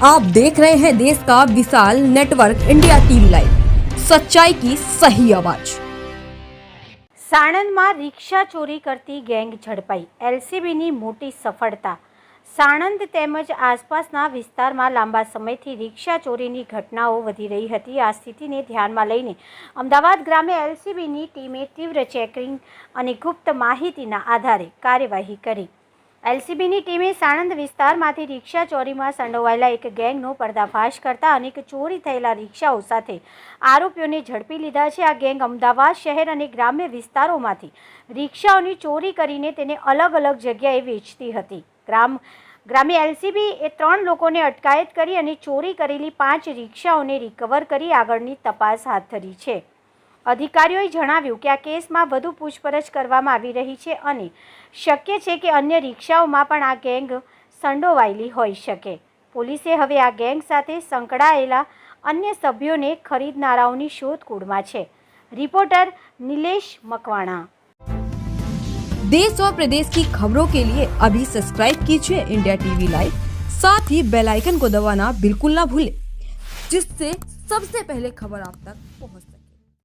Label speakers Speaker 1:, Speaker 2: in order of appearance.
Speaker 1: आप देख रहे हैं देश का विशाल नेटवर्क इंडिया टीवी लाइव, सच्चाई की सही आवाज।
Speaker 2: સાણંદમાં રિક્ષા ચોરી કરતી ગેંગ ઝડપાઈ, એલસીબીની મોટી સફળતા। સાણંદ તેમજ આસપાસના વિસ્તારમાં લાંબા સમયથી રિક્ષા ચોરીની ઘટનાઓ વધી રહી હતી। આ સ્થિતિને ધ્યાનમાં લઈને અમદાવાદ ગ્રામે એલસીબીની ટીમે તીવ્ર ચેકિંગ અને ગુપ્ત માહિતીના આધારે કાર્યવાહી કરી। એલસીબીની ટીમે સાણંદ વિસ્તારમાંથી રિક્ષા ચોરીમાં સંડોવાયેલા એક ગેંગનો પર્દાફાશ કરતા અનેક ચોરી થયેલા રિક્ષાઓ સાથે આરોપીઓને ઝડપી લીધા છે। આ ગેંગ અમદાવાદ શહેર અને ગ્રામ્ય વિસ્તારોમાંથી રિક્ષાઓની ચોરી કરીને તેને અલગ અલગ જગ્યાએ વેચતી હતી। ગ્રામ્ય એલસીબીએ 3 લોકોને અટકાયત કરી અને ચોરી કરેલી 5 રિક્ષાઓને રિકવર કરી આગળની તપાસ હાથ ધરી છે। અધિકારીઓએ જણાવ્યું કે આ કેસમાં વધુ પૂછપરછ કરવામાં આવી રહી છે અને શક્ય છે કે અન્ય રિક્ષાઓમાં પણ આ ગેંગ સંડોવાયેલી હોઈ શકે। પોલીસે હવે આ ગેંગ સાથે સંકળાયેલા અન્ય સભ્યોને ખરીદનારાઓની શોધખોળમાં છે। रिपोर्टर नीलेश मकवाणा।
Speaker 1: देश और प्रदेश की खबरों के लिए अभी सब्सक्राइब कीजिए इंडिया टीवी लाइव, साथ ही बेल आइकन को दबाना बिल्कुल ना भूलें, जिससे सबसे पहले खबर आप तक पहुंचे।